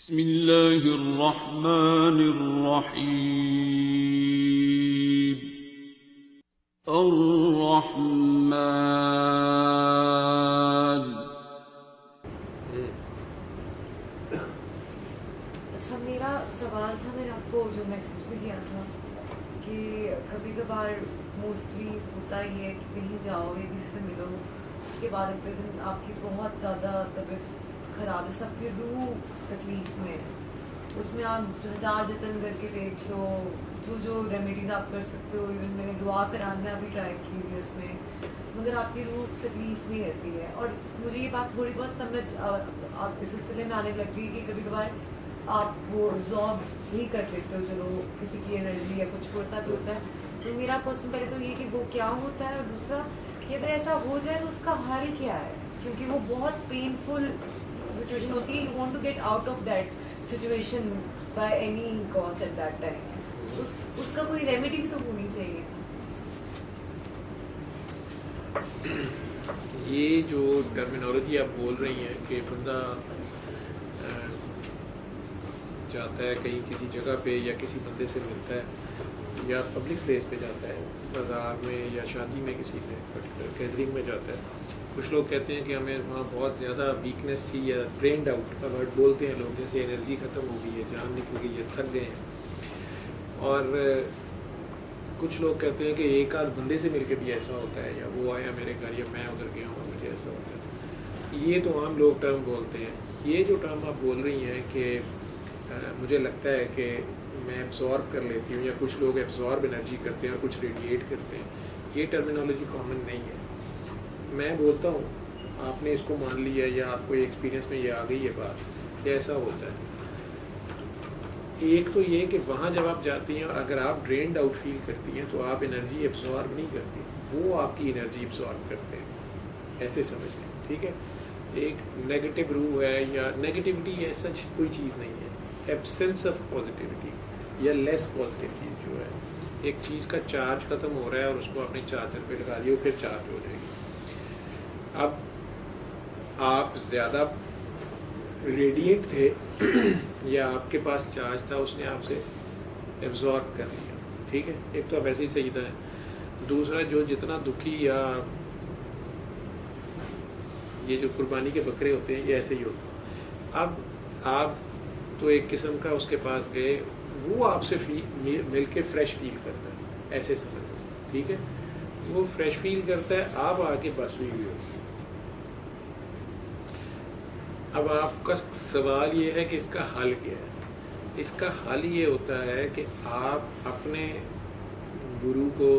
बिस्मिल्लाहिर्रहमानिर्रहीम। अर्रहमान। अच्छा, मेरा सवाल था, मैंने आपको जो मैसेज भी किया था कि कभी कभार मोस्टली होता ही है कि कहीं जाओ या किसी से मिलो, उसके बाद अगले दिन आपकी बहुत ज़्यादा तबीयत खराब है, सबकी रूह तकलीफ में है। उसमें आप हजार जतन करके देख लो, जो रेमेडीज आप कर सकते हो, इवन मैंने दुआ कराना भी ट्राई की हुई उसमें, मगर आपकी रूह तकलीफ में रहती है। और मुझे ये बात थोड़ी बहुत समझ आप इस सिलसिले में आने लग गई कि कभी कभार आप वो एब्जॉर्ब ही कर लेते हो, चलो किसी की एनर्जी या कुछ को ऐसा भी होता है। तो मेरा क्वेश्चन पहले तो ये कि वो क्या होता है, और दूसरा कि अगर ऐसा हो जाए तो उसका हल क्या है, क्योंकि वो बहुत पेनफुल सिचुएशन होती है। You want to get out of that situation by any cost at that time. उसका कोई रेमेडी भी तो होनी चाहिए। ये जो टर्मिनोलॉजी आप बोल रही हैं कि बंदा जाता है कहीं किसी जगह पे या किसी बंदे से मिलता है या पब्लिक प्लेस पे जाता है, बाज़ार में या शादी में किसी में पर्टिकुलर गैदरिंग में जाता है, कुछ लोग कहते हैं कि हमें वहाँ बहुत ज़्यादा वीकनेस सी या ड्रेन्ड आउट का वर्ड बोलते हैं लोग, जैसे एनर्जी ख़त्म हो गई है, जान निकल गई है, थक गए हैं। और कुछ लोग कहते हैं कि एक आध बंदे से मिलकर भी ऐसा होता है, या वो आया मेरे घर या मैं उधर गया हूँ मुझे ऐसा होता है। ये तो आम लोग टर्म बोलते हैं। ये जो टर्म आप बोल रही हैं कि मुझे लगता है कि मैं एब्जॉर्ब कर लेती हूँ, या कुछ लोग एब्जॉर्ब एनर्जी करते हैं और कुछ रेडिएट करते हैं, ये टर्मिनोलॉजी कॉमन नहीं है। मैं बोलता हूँ आपने इसको मान लिया या आपको एक्सपीरियंस में ये आ गई है बात कि ऐसा होता है। एक तो ये कि वहाँ जब आप जाती हैं और अगर आप ड्रेन्ड आउट फील करती हैं तो आप एनर्जी एब्जॉर्ब नहीं करती, वो आपकी एनर्जी एब्जॉर्ब करते हैं, ऐसे समझ लें, ठीक है। एक नेगेटिव रूह है या नेगेटिविटी है, सच कोई चीज़ नहीं है। एब्सेंस ऑफ पॉजिटिविटी या लेस पॉजिटिव चीज़ जो है, एक चीज़ का चार्ज ख़त्म हो रहा है और उसको आपने चार्जर पे लगा दिया, फिर चार्ज हो जाएगी। अब आप ज़्यादा रेडिएट थे या आपके पास चार्ज था, उसने आपसे एब्जॉर्ब कर लिया, ठीक है। एक तो आप ऐसे ही सही था। दूसरा, जो जितना दुखी या ये जो कुर्बानी के बकरे होते हैं, ये ऐसे ही होते हैं। अब आप तो एक किस्म का उसके पास गए, वो आपसे मिल के फ्रेश फील करता है, ऐसे समझ, ठीक है। वो फ्रेश फील करता है, आप आके बस हुई हुई होती है। अब आपका सवाल ये है कि इसका हल क्या है। इसका हल ये होता है कि आप अपने गुरु को,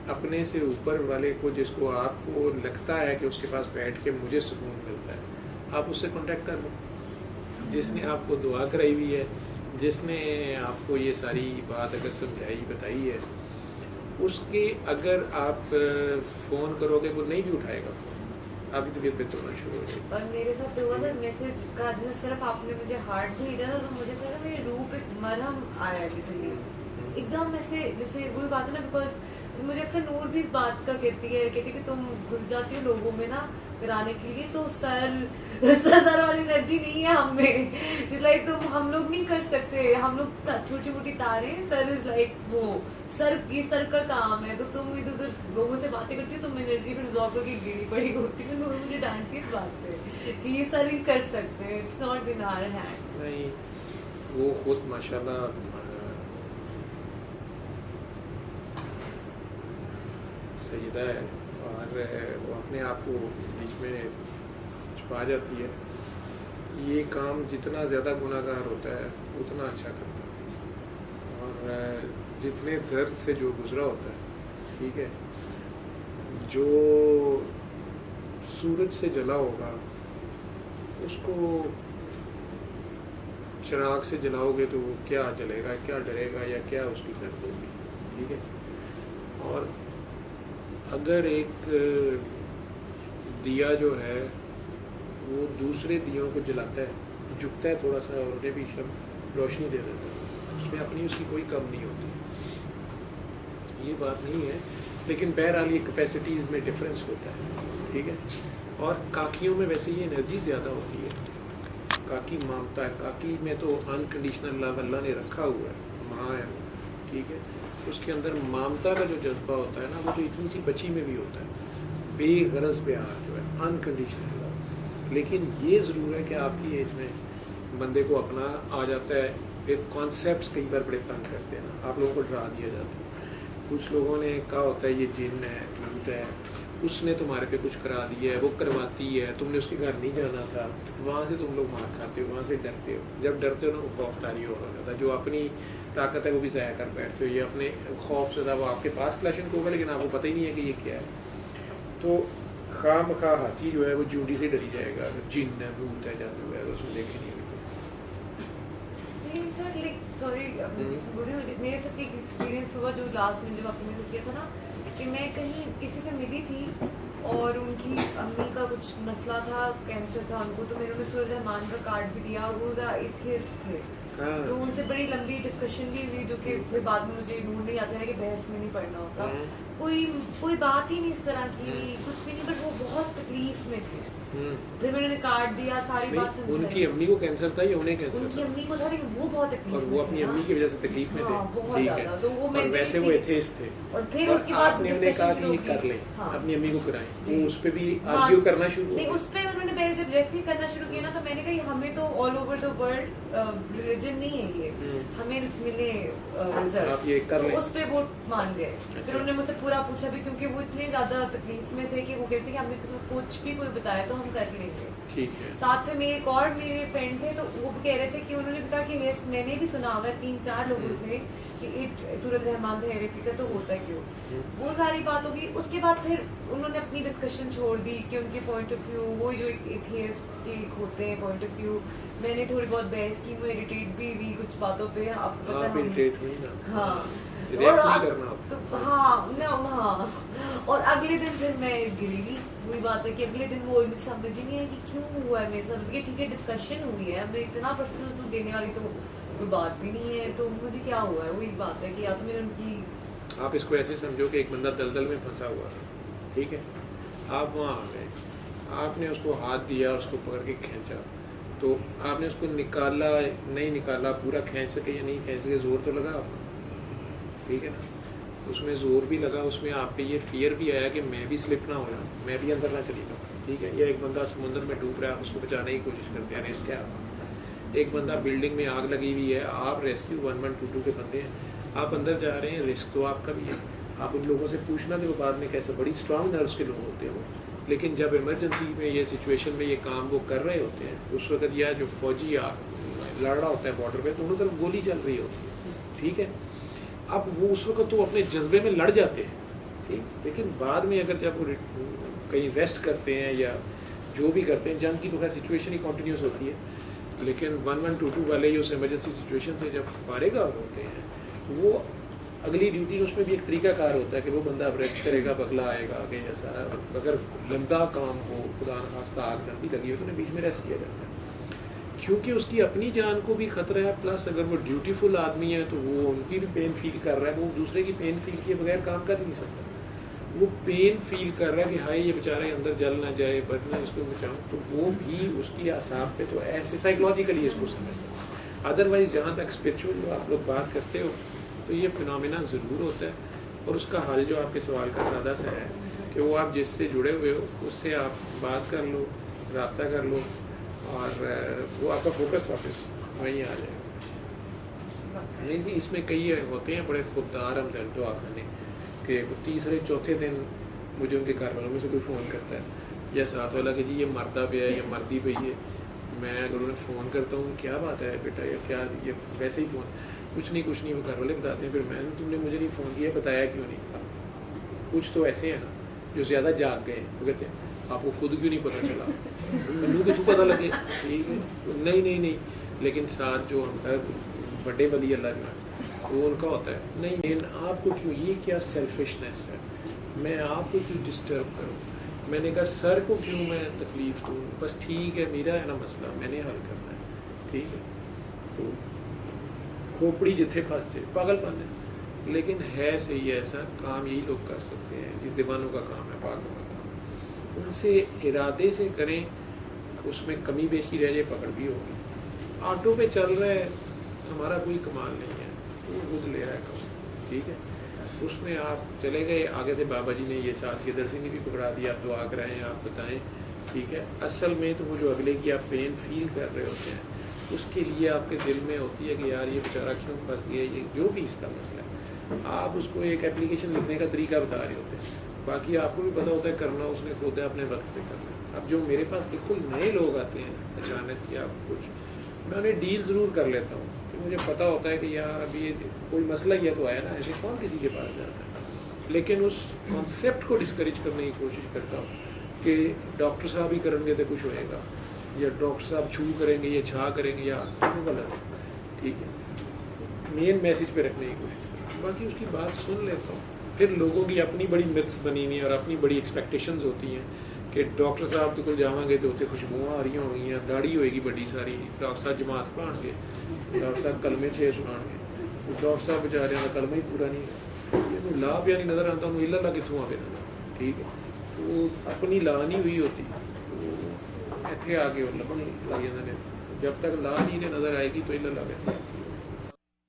अपने से ऊपर वाले को, जिसको आपको लगता है कि उसके पास बैठ के मुझे सुकून मिलता है, आप उससे कांटेक्ट कर लो, जिसने आपको दुआ कराई हुई है, जिसने आपको ये सारी बात अगर समझाई बताई है, उसके अगर आप फ़ोन करोगे वो नहीं भी उठाएगा, आपकी तबीयत बेहतर होना शुरू हो जाएगी। और मेरे साथ तो हुआ था मैसेज का, जैसे सिर्फ आपने मुझे हार्ट भेजा था तो मुझे सिर्फ मेरी रूह पे मरहम आया लिटरली एकदम ऐसे, जैसे वही बात है ना, बिकॉज मुझे अक्सर नूर भी इस बात का कहती है कि तुम घुस जाती हो लोगों में ना कराने के लिए, तो सर वाली एनर्जी नहीं है हमें, इट्स लाइक तुम हम लोग नहीं कर सकते, हम लोग छोटी मोटी तारे, सर इज लाइक वो सर, ये सर का काम है। तो तुम इधर उधर लोगों से बातें करती हो, तुम एनर्जी पे रिजॉल्व करके गिरी पड़ी होती है। नूर मुझे डांटती है इस बात पे कि ये सर ही कर सकते हैं, it's not in our hand. नहीं, वो खुद माशाल्लाह सजीदा है और वो अपने आप को बीच में छुपा जाती है। ये काम जितना ज़्यादा गुनाहगार होता है उतना अच्छा करता है, और जितने दर्द से जो गुजरा होता है, ठीक है, जो सूरज से जला होगा उसको चिराग से जलाओगे तो वो क्या जलेगा, क्या डरेगा, या क्या उसकी दर्द होगी, ठीक है। और अगर एक दिया जो है वो दूसरे दियों को जलाता है, झुकता है थोड़ा सा और उन्हें भी रोशनी दे देता है, उसमें अपनी उसकी कोई कम नहीं होती, ये बात नहीं है। लेकिन बहरहाल ये कैपेसिटीज़ में डिफरेंस होता है, ठीक है। और काकियों में वैसे ये एनर्जी ज़्यादा होती है, काकी मामता है, काकी में तो अनकंडीशनल लव अल्लाह ने रखा हुआ है, माँ है वो, ठीक है। उसके अंदर ममता का जो जज्बा होता है ना, वो तो इतनी सी बच्ची में भी होता है, बेगरज प्यार जो है, अनकंडीशनल लव। लेकिन ये ज़रूर है कि आपकी एज में बंदे को अपना आ जाता है, फिर कॉन्सेप्ट्स कई बार बड़े तंग करते हैं ना, आप लोगों को डरा दिया जाता है। कुछ लोगों ने कहा होता है ये जिन है, भूत है, उसने तुम्हारे पे कुछ करा दिया है, वो करवाती है, तुमने उसके घर नहीं जाना था, वहाँ से तुम लोग मार खाते हो, वहाँ से डरते हो। जब डरते हो ना, वो खौफदारी हो जाता है, जो अपनी ताकत है वो भी ज़ाया कर बैठते हो। ये अपने खौफ से था, वो आपके पास क्लैशन होगा लेकिन आपको पता ही नहीं है कि ये क्या है। तो खामखा हाथी जो है वो जूडी से डरी जाएगा, अगर जिन है, भूत है, जादू है, उसमें देखे नहीं। सॉरी, मेरे साथ एक एक्सपीरियंस हुआ जो लास्ट में जब आपने मैसेज किया था ना, कि मैं कहीं किसी से मिली थी और उनकी अम्मी का कुछ मसला था, कैंसर था उनको, तो मैंने उन्हें सूरज रहमान का कार्ड भी दिया और वो एथियस्ट थे। तो उनसे बड़ी लंबी डिस्कशन भी हुई, जो कि फिर बाद में मुझे मूड नहीं आता है कि बहस में नहीं पढ़ना होता, कोई बात ही नहीं इस तरह की, कुछ भी नहीं, बट वो बहुत तकलीफ में थे। फिर मैंने कार्ड दिया, सारी बात समझाई। उनकी अम्मी को कैंसर था या उन्हें कैंसर उनकी अम्मी को था, लेकिन वो बहुत तकलीफ में, और वो अपनी अम्मी की वजह से तकलीफ में थे, बहुत ज्यादा। तो वो और वैसे वो एथियस्ट थे, और फिर उसके बाद आपने उन्हें कहा कि ये कर ले, अपनी अम्मी को कराएं, वो उस पे भी आर्ग्यू करना शुरू नहीं, उस पे उन्होंने पहले जब जैसे ही करना शुरू किया ना, तो मैंने कहा हमें तो all over the world religion नहीं है ये, हमें मिले रिजल्ट, ये कर तो उस पे वो मान गए। फिर उन्होंने मुझसे पूरा पूछा भी, क्योंकि वो इतने ज्यादा तकलीफ में थे कि वो कहते कि हमने तो कुछ भी कोई बताया तो हम कर लेंगे। ठीक है। साथ में मेरे और मेरे फ्रेंड थे, तो वो कह रहे थे कि उन्होंने कहा कि यस, मैंने भी सुना हुआ है 3-4 लोगों से कि सूरज रहमान थेरेपी का तो होता है क्यों, वो सारी बात होगी। उसके बाद फिर उन्होंने अपनी डिस्कशन छोड़ दी कि उनके पॉइंट ऑफ व्यू, वो जो एथियस्ट के होते हैं पॉइंट ऑफ व्यू, मैंने थोड़ी बहुत बहस की, वो इरिटेट भी हुई कुछ बातों पे। आपको पता है, हाँ, हाँ, और अगले दिन फिर मैं गिरी। वही बात है कि अगले दिन वो समझ ही नहीं है कि क्यों हुआ है मेरे साथ। ठीक है, डिस्कशन हुई है, मैं इतना पर्सनल तो देने वाली तो कोई बात भी नहीं है, तो मुझे क्या हुआ है। वही बात है कि या तो मेरे उनकी, आप इसको ऐसे समझो कि एक बंदा दलदल में फंसा हुआ है, ठीक है, आप वहाँ आ गए, आपने उसको हाथ दिया, उसको पकड़ के खींचा, तो आपने उसको निकाला नहीं निकाला, पूरा खींच सके या नहीं खींच सके, जोर तो लगा आपको, ठीक है ना, उसमें जोर भी लगा, उसमें आप पे ये फियर भी आया कि मैं भी स्लिप ना हो जाऊँ, मैं भी अंदर ना चली जाऊँ, ठीक है। या एक बंदा समुद्र में डूब रहा है, आप उसको बचाने की कोशिश करते हैं, रिस्क है आप। एक बंदा बिल्डिंग में आग लगी हुई है, आप रेस्क्यू 1122 के बंदे हैं, आप अंदर जा रहे हैं, रिस्क तो आपका भी है। आप उन लोगों से पूछना कि वो बाद में कैसे, बड़ी स्ट्रांग नर्व्स के लोग होते हैं वो, लेकिन जब इमरजेंसी में ये सिचुएशन में ये काम वो कर रहे होते हैं, उस वक्त या जो फौजी लड़ रहा होता है बॉर्डर पे, दोनों तरफ गोली चल रही होती है, ठीक है। अब वो उस वक्त तो अपने जज्बे में लड़ जाते हैं, ठीक, लेकिन बाद में अगर जब वो कहीं रेस्ट करते हैं या जो भी करते हैं, जंग की तो खैर सिचुएशन ही कॉन्टीन्यूस होती है, लेकिन 1122 वाले उस इमरजेंसी सिचुएशन से जब फारिग होते हैं, वो अगली ड्यूटी उसमें भी एक तरीकाकार होता है कि वो बंदा अब रेस्ट करेगा, बगला आएगा आगे, ऐसा अगर लंबा काम हो, खुदा न खास्ता आग लंबी लगी हो, तो उन्हें बीच में रेस्ट किया जाता है, क्योंकि उसकी अपनी जान को भी खतरा है, प्लस अगर वो ड्यूटीफुल आदमी है तो वो उनकी भी पेन फील कर रहा है, वो दूसरे की पेन फील किए बगैर काम कर नहीं सकता, वो पेन फील कर रहा है कि हाय ये बेचारा अंदर जल ना जाए, बचना इसको बचाऊँ, तो वो भी उसकी आसाब पे, तो ऐसे साइकोलॉजिकली इसको समझता। अदरवाइज जहाँ तक स्पिरिचुअल जो आप लोग बात करते हो, तो ये फिनोमिना ज़रूर होता है, और उसका हल जो आपके सवाल का सादा सा है कि वो आप जिससे जुड़े हुए हो उससे आप बात कर लो, रब्ता कर लो, और वो आपका फोकस वापस वहीं आ जाएगा। नहीं जी, इसमें कई होते हैं बड़े खुददार हमदर्द तो आपने कि तीसरे चौथे दिन मुझे उनके घर वालों में से कोई फ़ोन करता है या साथ वाला कि जी ये मरदा पे है या मर्दी पे है, मैं अगर उन्हें फ़ोन करता हूँ क्या बात है बेटा, या क्या ये वैसे ही फ़ोन, कुछ नहीं वो घर वाले बताते हैं, फिर मैंने तुमने मुझे नहीं फ़ोन किया, बताया क्यों नहीं। कुछ तो ऐसे हैं ना जो ज़्यादा जाग गए, वो कहते हैं आपको खुद क्यों नहीं पता चला, मैनू तो पता लगे, ठीक है, नहीं, लेकिन साथ जो बड़े बली अल्लाह जो है वो उनका होता है, नहीं आपको क्यों, ये क्या सेल्फिशनेस है, मैं आपको क्यों डिस्टर्ब करूँ, मैंने कहा सर को क्यों मैं तकलीफ़ दूँ, बस ठीक है मेरा है ना मसला, मैंने हल करना है, ठीक है। तो खोपड़ी जिथे फंस जाए पागलपन है, लेकिन है सही ऐसा काम यही लोग कर सकते हैं, ये दीवानों का काम है, पागलों का काम, उनसे इरादे से करें, उसमें कमी बेशी रह जाए पकड़ भी होगी। ऑटो पे चल रहा है, हमारा कोई कमाल नहीं है, वो खुद ले रहा है काम, ठीक है। उसमें आप चले गए, आगे से बाबा जी ने ये साथ की दर्शनी भी पकड़ा दी, आप दुआ कराएं, आप बताएं, ठीक है। असल में तो वो जो अगले की आप पेन फील कर रहे होते हैं, उसके लिए आपके दिल में होती है कि यार ये बेचारा क्यों फंस गया, ये जो भी इसका मसला है, आप उसको एक एप्लीकेशन लिखने का तरीका बता रहे होते हैं। बाकी आपको भी पता होता है करना उसने खुद है, अपने वक्त पे करना है। अब जो मेरे पास बिल्कुल नए लोग आते हैं अचानक या कुछ, मैं उन्हें डील ज़रूर कर लेता हूँ कि मुझे पता होता है कि यार अभी ये कोई मसला ही है तो आया ना, ऐसे कौन किसी के पास जाता है। लेकिन उस कॉन्सेप्ट को डिस्करेज करने की कोशिश करता हूँ कि डॉक्टर साहब ही करेंगे तो कुछ होएगा, या डॉक्टर साहब छू करेंगे या छा करेंगे, या गलत, ठीक है। मेन मैसेज पे रखने की कोशिश करता हूँ, बाकी उसकी बात सुन लेता हूँ। फिर लोगों की अपनी बड़ी मिथ्स बनी हुई और अपनी बड़ी एक्सपेक्टेशंस होती हैं कि डॉक्टर साहब तो कुल जावांगे तो उत्थे खुशबुआं आ रही होंगी, दाड़ी होएगी बड़ी सारी, डॉक्टर साहब जमात पढ़ाएंगे, डॉक्टर साहब कलमे 6 सुनाएंगे, डॉक्टर साहब बेचारे का कलमा ही पूरा नहीं है, ला पिया नहीं नज़र आता, उन्हें इला कितों आवे नजर, ठीक है। तो अपनी ला नहीं हुई होती, तो इतने आके और लभन लग जाते हैं। जब तक ला नहीं ने नजर आएगी तो इला कैसे आती है।